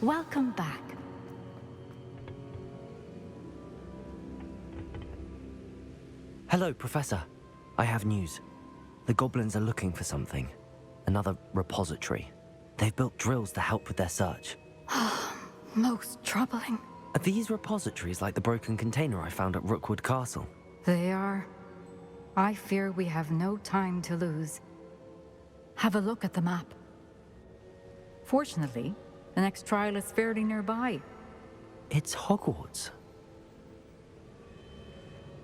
Welcome back. Hello, Professor. I have news. The goblins are looking for something. Another repository. They've built drills to help with their search. Most troubling. Are these repositories like the broken container I found at Rookwood Castle? They are. I fear we have no time to lose. Have a look at the map. Fortunately, the next trial is fairly nearby. It's Hogwarts.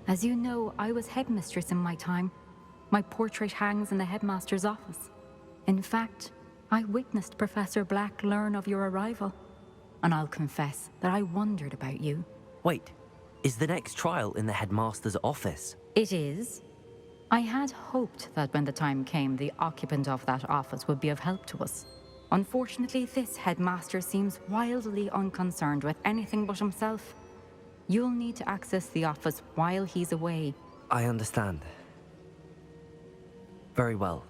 As you know, I was headmistress in my time. My portrait hangs in the headmaster's office. In fact, I witnessed Professor Black learn of your arrival. And I'll confess that I wondered about you. Wait, is the next trial in the headmaster's office? It is. I had hoped that when the time came, the occupant of that office would be of help to us. Unfortunately, this headmaster seems wildly unconcerned with anything but himself. You'll need to access the office while he's away. I understand. Very well.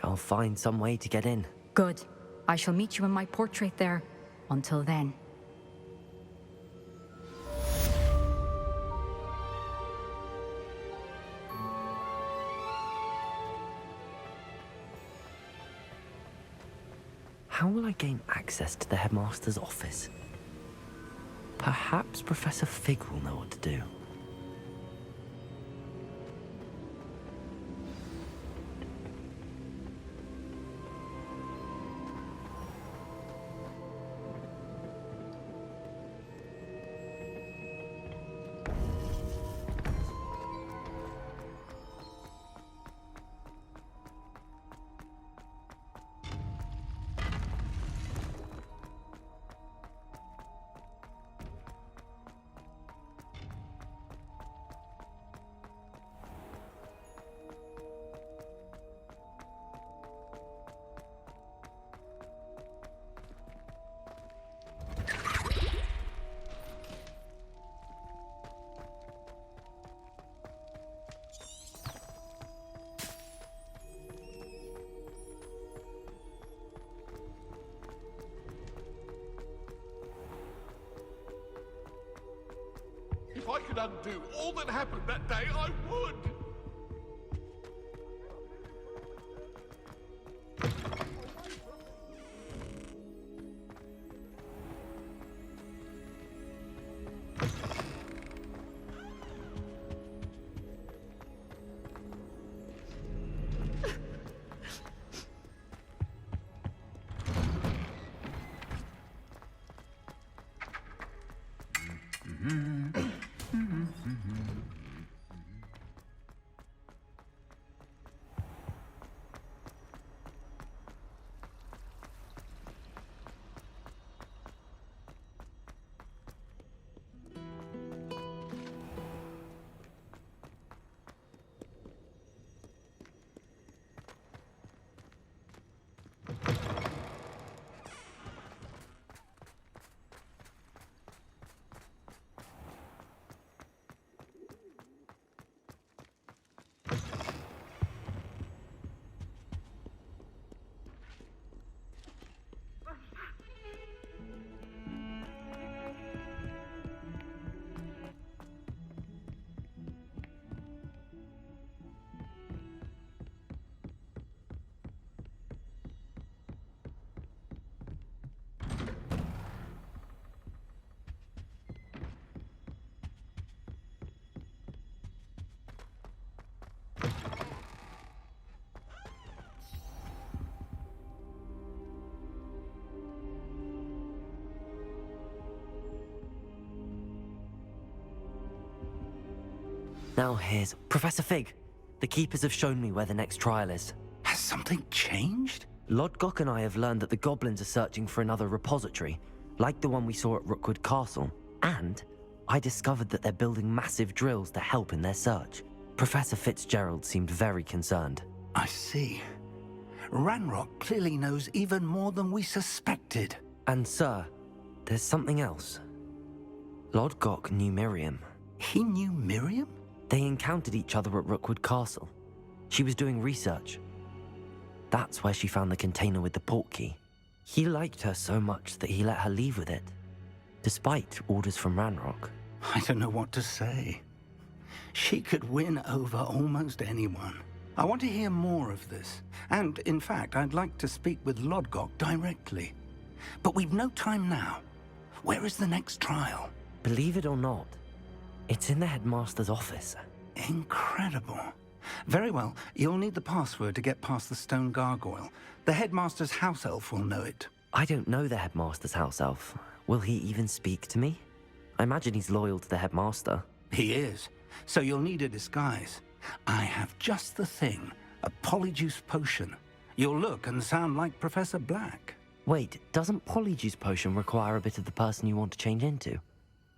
I'll find some way to get in. Good. I shall meet you in my portrait there. Until then. How will I gain access to the headmaster's office? Perhaps Professor Fig will know what to do. If I could undo all that happened that day, I would! Now here's Professor Fig. The Keepers have shown me where the next trial is. Has something changed? Lodgok and I have learned that the goblins are searching for another repository, like the one we saw at Rookwood Castle. And I discovered that they're building massive drills to help in their search. Professor Fitzgerald seemed very concerned. I see. Ranrock clearly knows even more than we suspected. And sir, there's something else. Lodgok knew Miriam. He knew Miriam? They encountered each other at Rookwood Castle. She was doing research. That's where she found the container with the portkey. He liked her so much that he let her leave with it, despite orders from Ranrock. I don't know what to say. She could win over almost anyone. I want to hear more of this. And, in fact, I'd like to speak with Lodgok directly. But we've no time now. Where is the next trial? Believe it or not, it's in the headmaster's office. Incredible. Very well. You'll need the password to get past the stone gargoyle. The headmaster's house elf will know it. I don't know the headmaster's house elf. Will he even speak to me? I imagine he's loyal to the headmaster. He is. So you'll need a disguise. I have just the thing. A polyjuice potion. You'll look and sound like Professor Black. Wait, doesn't Polyjuice Potion require a bit of the person you want to change into?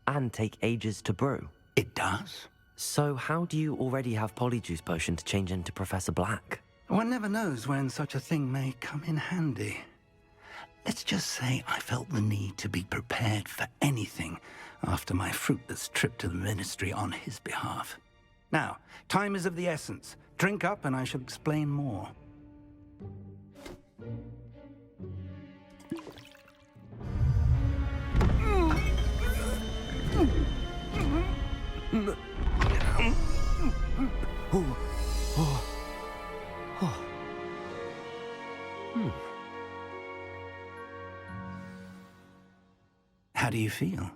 And take ages to brew? It does? So how do you already have Polyjuice Potion to change into Professor Black? One never knows when such a thing may come in handy. Let's just say I felt the need to be prepared for anything after my fruitless trip to the Ministry on his behalf. Now, time is of the essence. Drink up and I shall explain more. How do you feel?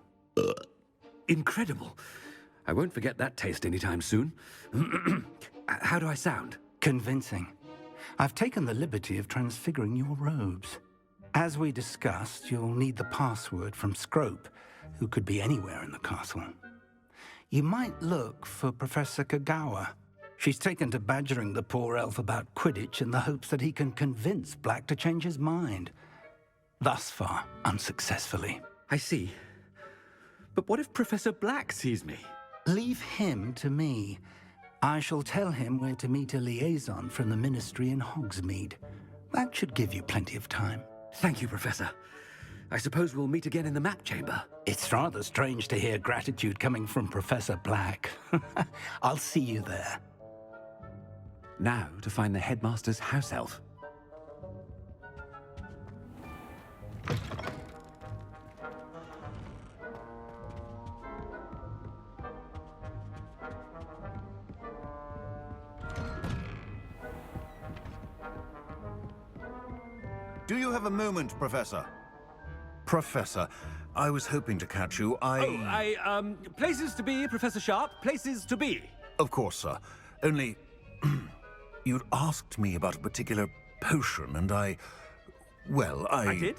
Incredible. I won't forget that taste anytime soon. How do I sound? Convincing. I've taken the liberty of transfiguring your robes. As we discussed, you'll need the password from Scrope, who could be anywhere in the castle. You might look for Professor Kagawa. She's taken to badgering the poor elf about Quidditch in the hopes that he can convince Black to change his mind. Thus far, unsuccessfully. I see. But what if Professor Black sees me? Leave him to me. I shall tell him where to meet a liaison from the Ministry in Hogsmeade. That should give you plenty of time. Thank you, Professor. I suppose we'll meet again in the map chamber. It's rather strange to hear gratitude coming from Professor Black. I'll see you there. Now to find the headmaster's house elf. Do you have a moment, Professor? Professor, I was hoping to catch you. Places to be, Professor Sharp. Places to be. Of course, sir. Only... you'd asked me about a particular potion, and well, I did?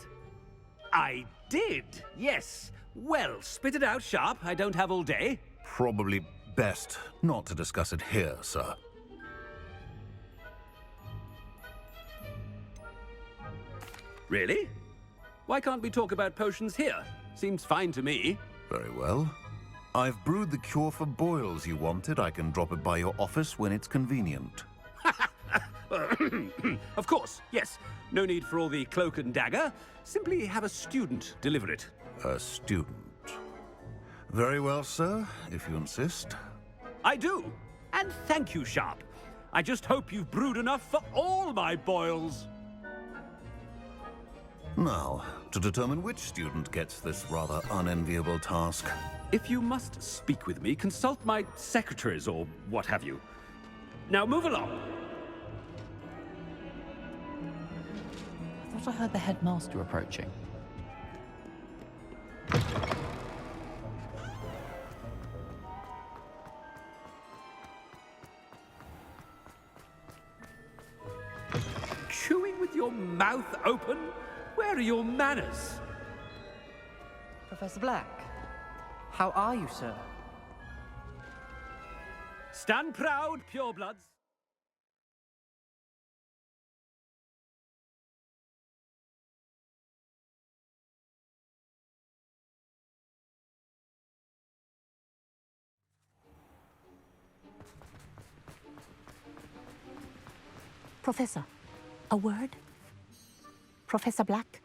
I did, yes. Well, spit it out, Sharp. I don't have all day. Probably best not to discuss it here, sir. Really? Why can't we talk about potions here? Seems fine to me. Very well. I've brewed the cure for boils you wanted. I can drop it by your office when it's convenient. Of course, yes. No need for all the cloak and dagger. Simply have a student deliver it. A student. Very well, sir, if you insist. I do. And thank you, Sharp. I just hope you've brewed enough for all my boils. Now, to determine which student gets this rather unenviable task. If you must speak with me, consult my secretaries or what have you. Now move along. I thought I heard the headmaster approaching. Chewing with your mouth open? Where are your manners? Professor Black, how are you, sir? Stand proud, purebloods. Professor, a word? Professor Black,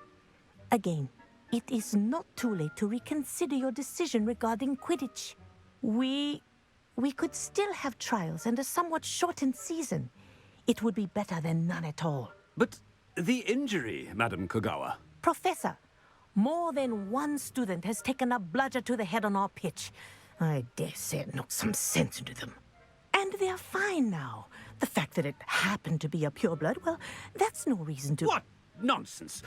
again, it is not too late to reconsider your decision regarding Quidditch. We could still have trials and a somewhat shortened season. It would be better than none at all. But the injury, Madam Kogawa. Professor, more than one student has taken a bludger to the head on our pitch. I dare say it knocked some sense into them. And they're fine now. The fact that it happened to be a pureblood, well, that's no reason to... What nonsense!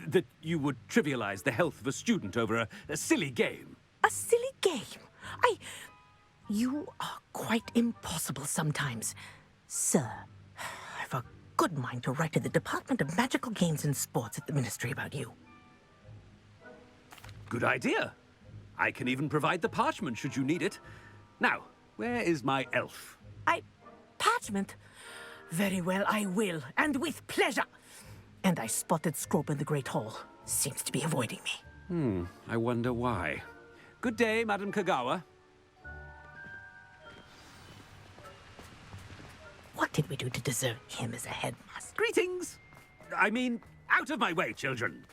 That you would trivialize the health of a student over a silly game. A silly game? You are quite impossible sometimes. Sir, I've a good mind to write to the Department of Magical Games and Sports at the Ministry about you. Good idea. I can even provide the parchment should you need it. Now, where is my elf? Parchment? Very well, I will, and with pleasure. And I spotted Scrope in the Great Hall. Seems to be avoiding me. I wonder why. Good day, Madam Kagawa. What did we do to deserve him as a headmaster? Greetings! I mean, out of my way, children.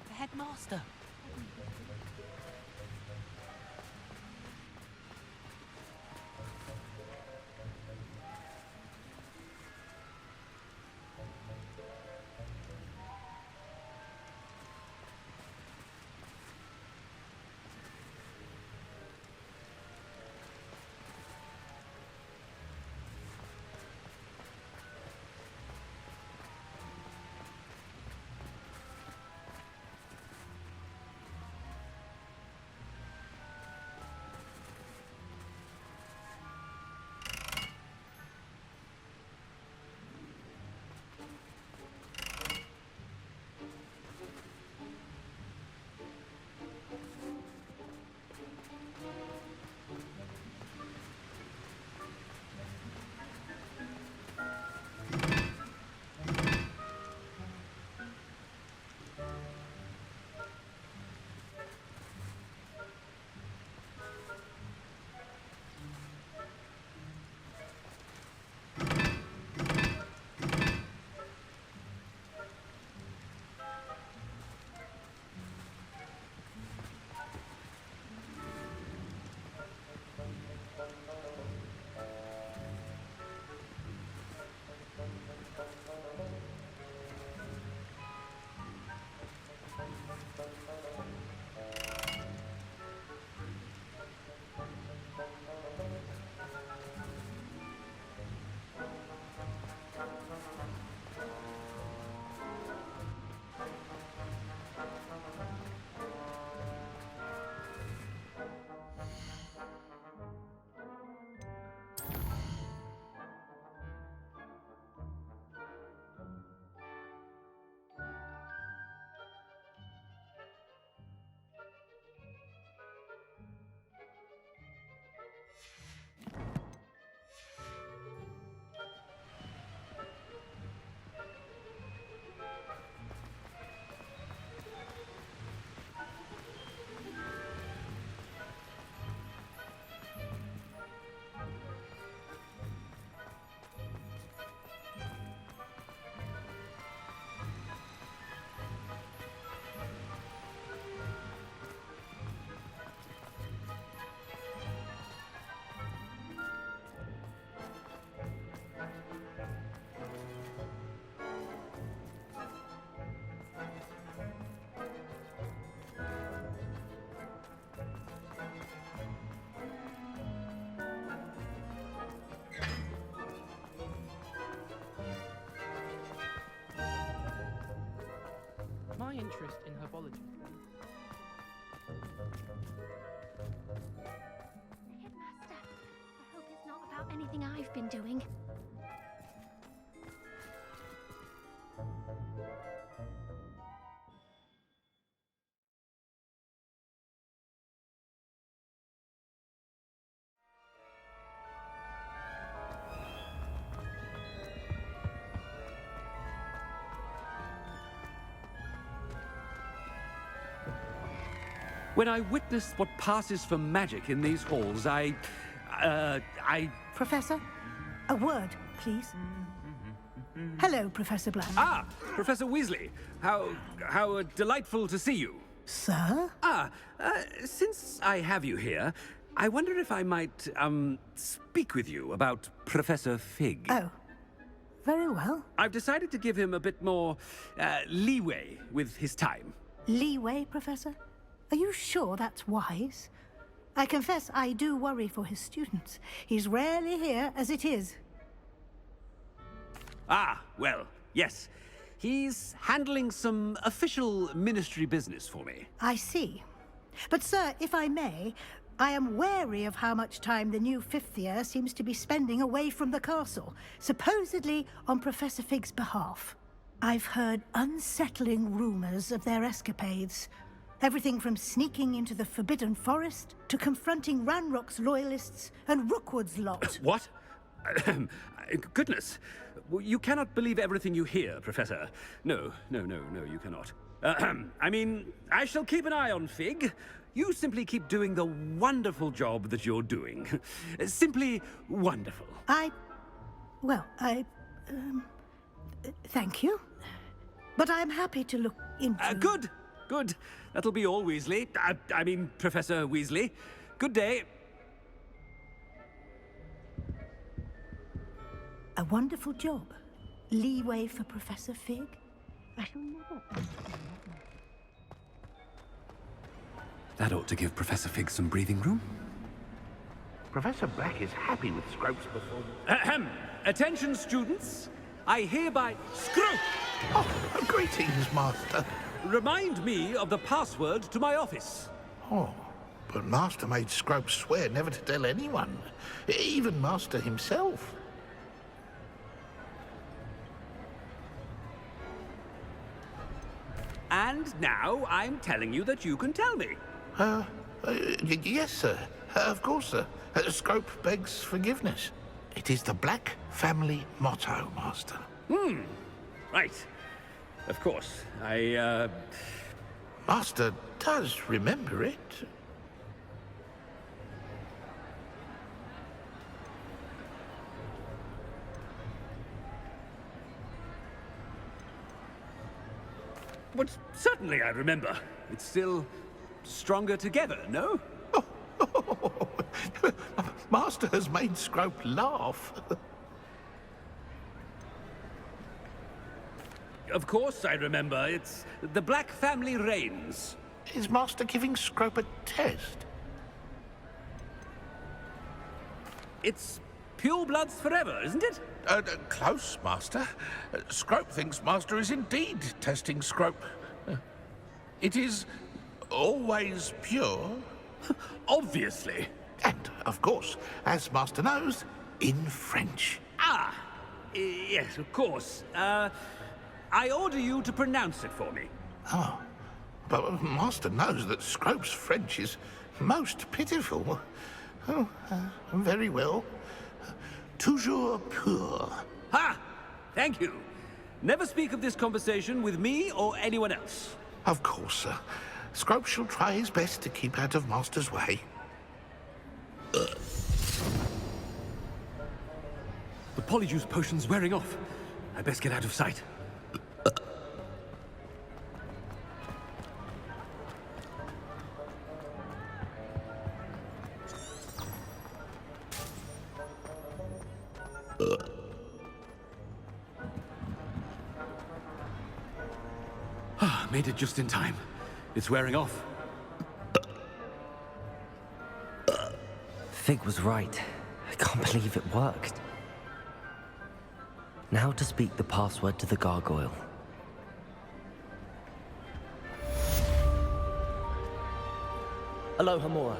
The headmaster. My interest in herbology. Headmaster, I hope his about anything I've been doing. When I witness what passes for magic in these halls, I... Professor, a word, please. Hello, Professor Black. Ah, Professor Weasley. How delightful to see you. Sir? Since I have you here, I wonder if I might, speak with you about Professor Fig. Oh, very well. I've decided to give him a bit more, leeway with his time. Leeway, Professor? Are you sure that's wise? I confess I do worry for his students. He's rarely here as it is. Ah, well, yes. He's handling some official ministry business for me. I see. But, sir, if I may, I am wary of how much time the new fifth year seems to be spending away from the castle, supposedly on Professor Fig's behalf. I've heard unsettling rumors of their escapades. Everything from sneaking into the Forbidden Forest to confronting Ranrock's loyalists and Rookwood's lot. What? Goodness. You cannot believe everything you hear, Professor. No, you cannot. I mean, I shall keep an eye on Fig. You simply keep doing the wonderful job that you're doing. Simply wonderful. Thank you. But I'm happy to look into... Good. That'll be all, Weasley. I mean, Professor Weasley. Good day. A wonderful job. Leeway for Professor Fig? I shall never... That ought to give Professor Fig some breathing room. Professor Black is happy with Scrope's performance. Ahem. Attention, students. I hereby... Scrope! Oh, greetings, Master. Remind me of the password to my office. Oh, but Master made Scrope swear never to tell anyone, even Master himself. And now I'm telling you that you can tell me. Yes, sir. Of course, sir. Scrope begs forgiveness. It is the Black family motto, Master. Right. Of course. Master does remember it. But certainly I remember. It's still stronger together, no? Master has made Scrope laugh. Of course I remember. It's the Black family reigns. Is Master giving Scrope a test? It's pure bloods forever, isn't it? Close, Master. Scrope thinks Master is indeed testing Scrope. It is always pure. Obviously. And, of course, as Master knows, in French. Yes, of course. I order you to pronounce it for me. Oh, but Master knows that Scrope's French is most pitiful. Oh, very well. Toujours pur. Ha! Thank you. Never speak of this conversation with me or anyone else. Of course, sir. Scrope shall try his best to keep out of Master's way. The polyjuice potion's wearing off. I best get out of sight. Made it just in time. It's wearing off. Fig was right. I can't believe it worked. Now to speak the password to the gargoyle. Aloha Mora.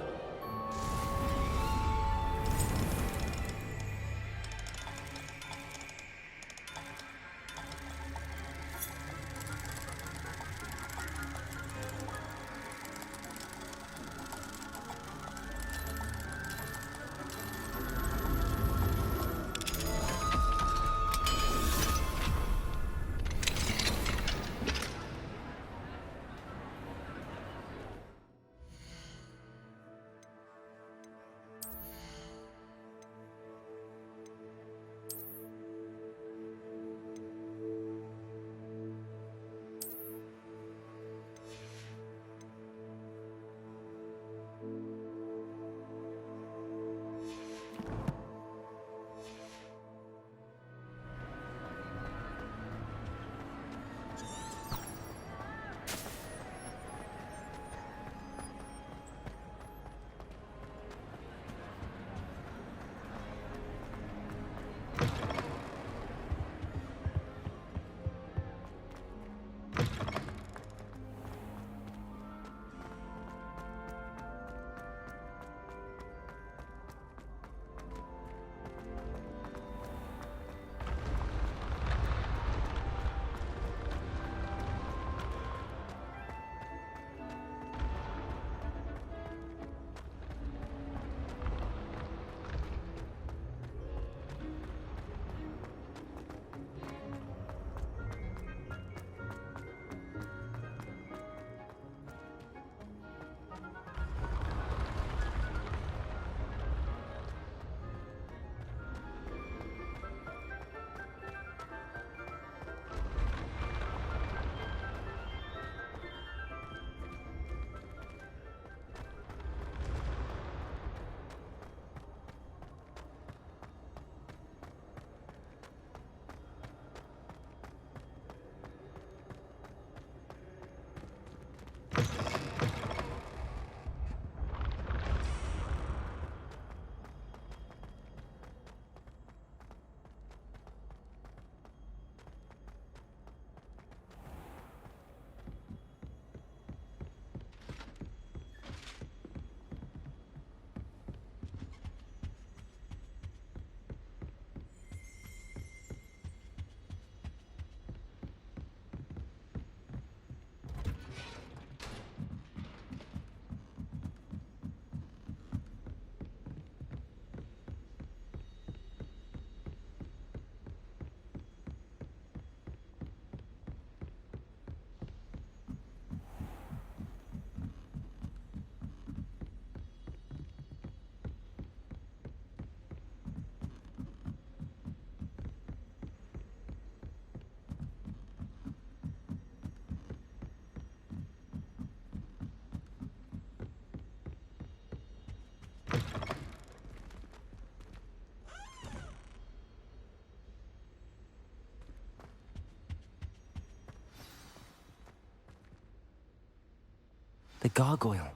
gargoyle.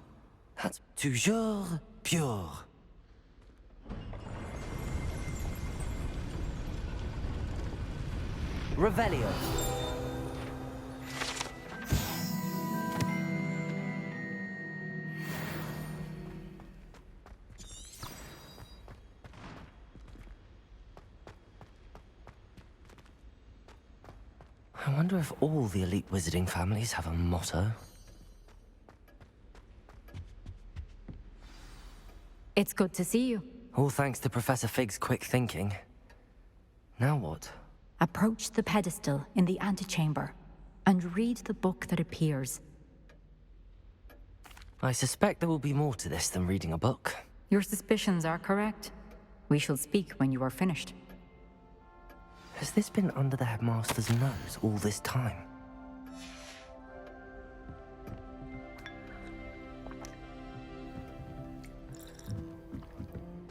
That's toujours pure. Revelio. I wonder if all the elite wizarding families have a motto. It's good to see you. All thanks to Professor Fig's quick thinking. Now what? Approach the pedestal in the antechamber and read the book that appears. I suspect there will be more to this than reading a book. Your suspicions are correct. We shall speak when you are finished. Has this been under the headmaster's nose all this time?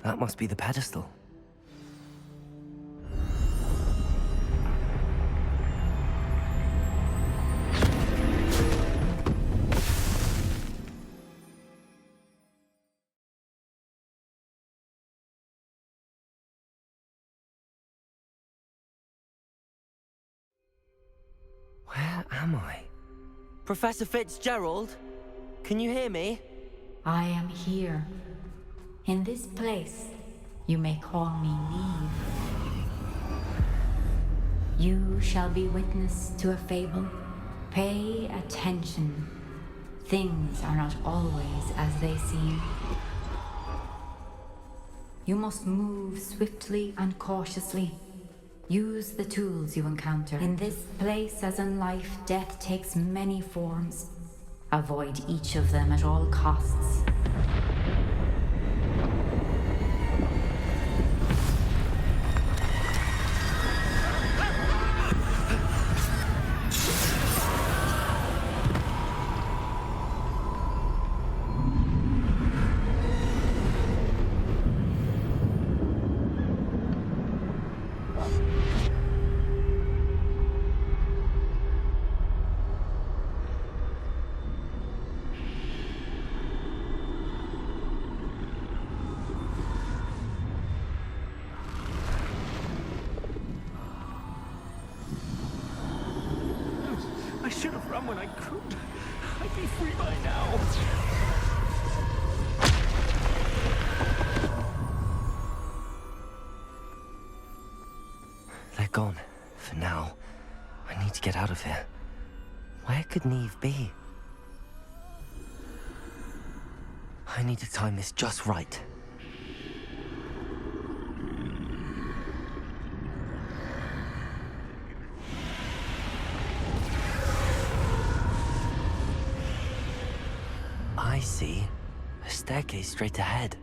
That must be the pedestal. Where am I? Professor Fitzgerald? Can you hear me? I am here. In this place, you may call me Neve. You shall be witness to a fable. Pay attention. Things are not always as they seem. You must move swiftly and cautiously. Use the tools you encounter. In this place, as in life, death takes many forms. Avoid each of them at all costs. I should have run when I could. I'd be free by now. They're gone. For now. I need to get out of here. Where could Neve be? I need to time this just right. I see. A staircase straight ahead.